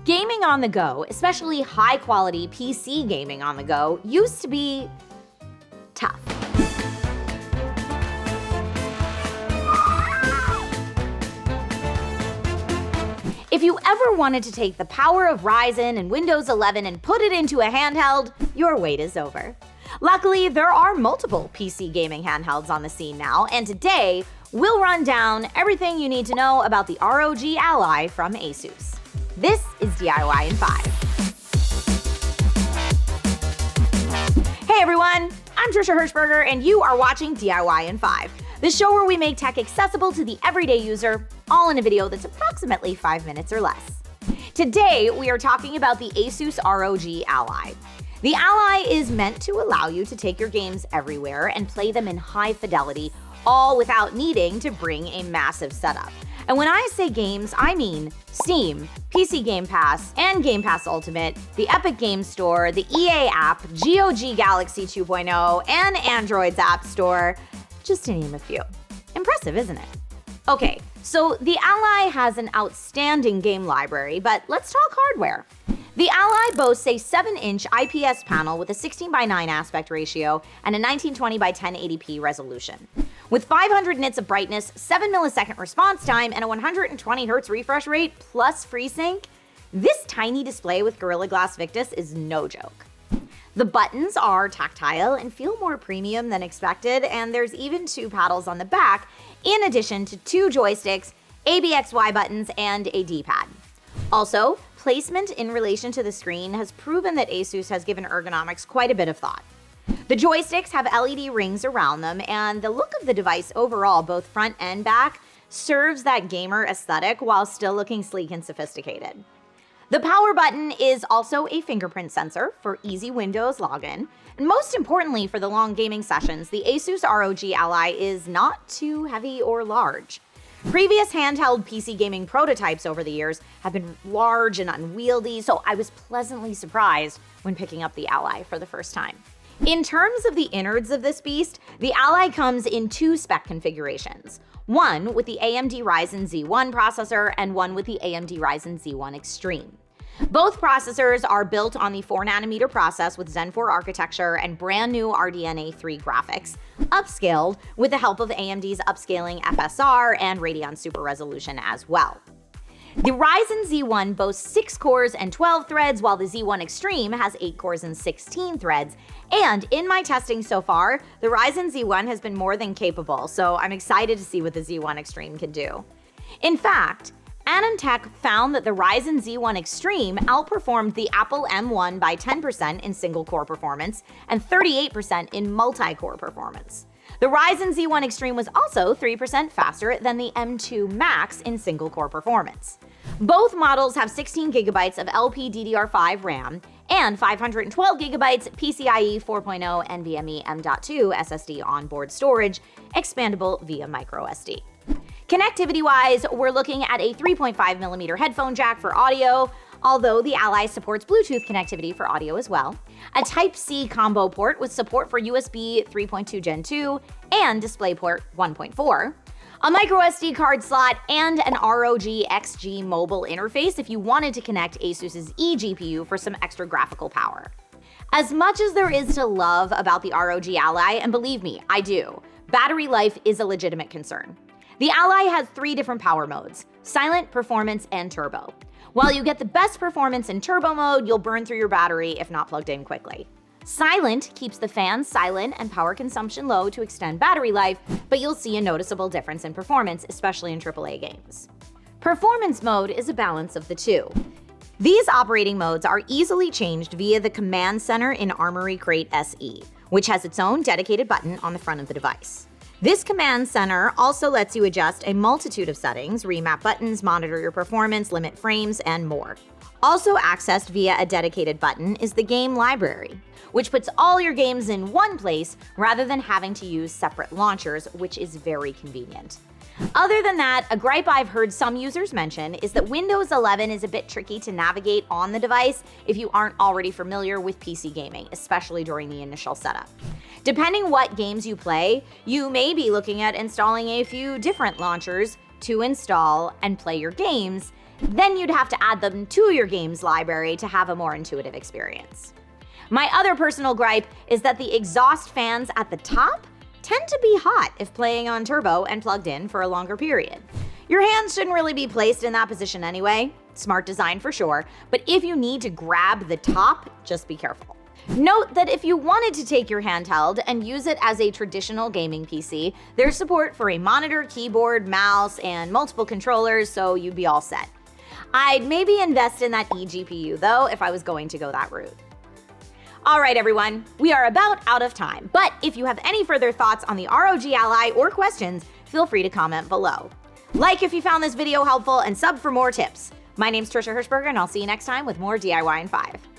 Gaming on the go, especially high-quality PC gaming on the go, used to be tough. If you ever wanted to take the power of Ryzen and Windows 11 and put it into a handheld, your wait is over. Luckily, there are multiple PC gaming handhelds on the scene now, and today, we'll run down everything you need to know about the ROG Ally from ASUS. This is DIY in 5. Hey everyone, I'm Trisha Hirschberger, and you are watching DIY in 5, the show where we make tech accessible to the everyday user, all in a video that's approximately 5 minutes or less. Today, we are talking about the ASUS ROG Ally. The Ally is meant to allow you to take your games everywhere and play them in high fidelity, all without needing to bring a massive setup. And when I say games, I mean Steam, PC Game Pass, and Game Pass Ultimate, the Epic Games Store, the EA app, GOG Galaxy 2.0, and Android's App Store, just to name a few. Impressive, isn't it? Okay, so the Ally has an outstanding game library, but let's talk hardware. The Ally boasts a 7-inch IPS panel with a 16:9 aspect ratio and a 1920 by 1080p resolution. With 500 nits of brightness, 7 millisecond response time, and a 120 Hz refresh rate plus FreeSync, this tiny display with Gorilla Glass Victus is no joke. The buttons are tactile and feel more premium than expected, and there's even 2 paddles on the back, in addition to 2 joysticks, ABXY buttons, and a D-pad. Also, placement in relation to the screen has proven that ASUS has given ergonomics quite a bit of thought. The joysticks have LED rings around them, and the look of the device overall, both front and back, serves that gamer aesthetic while still looking sleek and sophisticated. The power button is also a fingerprint sensor for easy Windows login, and most importantly for the long gaming sessions, the ASUS ROG Ally is not too heavy or large. Previous handheld PC gaming prototypes over the years have been large and unwieldy, so I was pleasantly surprised when picking up the Ally for the first time. In terms of the innards of this beast, the Ally comes in 2 spec configurations. One with the AMD Ryzen Z1 processor and one with the AMD Ryzen Z1 Extreme. Both processors are built on the 4nm process with Zen 4 architecture and brand new RDNA 3 graphics, upscaled with the help of AMD's upscaling FSR and Radeon Super Resolution as well. The Ryzen Z1 boasts 6 cores and 12 threads, while the Z1 Extreme has 8 cores and 16 threads. And in my testing so far, the Ryzen Z1 has been more than capable, so I'm excited to see what the Z1 Extreme can do. In fact, AnandTech found that the Ryzen Z1 Extreme outperformed the Apple M1 by 10% in single-core performance and 38% in multi-core performance. The Ryzen Z1 Extreme was also 3% faster than the M2 Max in single-core performance. Both models have 16 GB of LPDDR5 RAM and 512 GB PCIe 4.0 NVMe M.2 SSD onboard storage, expandable via microSD. Connectivity-wise, we're looking at a 3.5mm headphone jack for audio, although the Ally supports Bluetooth connectivity for audio as well, a Type-C combo port with support for USB 3.2 Gen 2 and DisplayPort 1.4, a microSD card slot, and an ROG XG mobile interface if you wanted to connect ASUS's eGPU for some extra graphical power. As much as there is to love about the ROG Ally, and believe me, I do, battery life is a legitimate concern. The Ally has 3 different power modes: silent, performance, and turbo. While you get the best performance in turbo mode, you'll burn through your battery if not plugged in quickly. Silent keeps the fans silent and power consumption low to extend battery life, but you'll see a noticeable difference in performance, especially in AAA games. Performance mode is a balance of the 2. These operating modes are easily changed via the Command Center in Armoury Crate SE, which has its own dedicated button on the front of the device. This command center also lets you adjust a multitude of settings, remap buttons, monitor your performance, limit frames, and more. Also accessed via a dedicated button is the game library, which puts all your games in one place rather than having to use separate launchers, which is very convenient. Other than that, a gripe I've heard some users mention is that Windows 11 is a bit tricky to navigate on the device if you aren't already familiar with PC gaming, especially during the initial setup. Depending what games you play, you may be looking at installing a few different launchers to install and play your games, Then you'd have to add them to your games library to have a more intuitive experience. My other personal gripe is that the exhaust fans at the top tend to be hot if playing on turbo and plugged in for a longer period. Your hands shouldn't really be placed in that position anyway. Smart design for sure, but if you need to grab the top, just be careful. Note that if you wanted to take your handheld and use it as a traditional gaming PC, there's support for a monitor, keyboard, mouse, and multiple controllers, so you'd be all set. I'd maybe invest in that eGPU though if I was going to go that route. All right, everyone, we are about out of time, but if you have any further thoughts on the ROG Ally or questions, feel free to comment below. Like if you found this video helpful and sub for more tips. My name's Trisha Hirschberger, and I'll see you next time with more DIY in 5.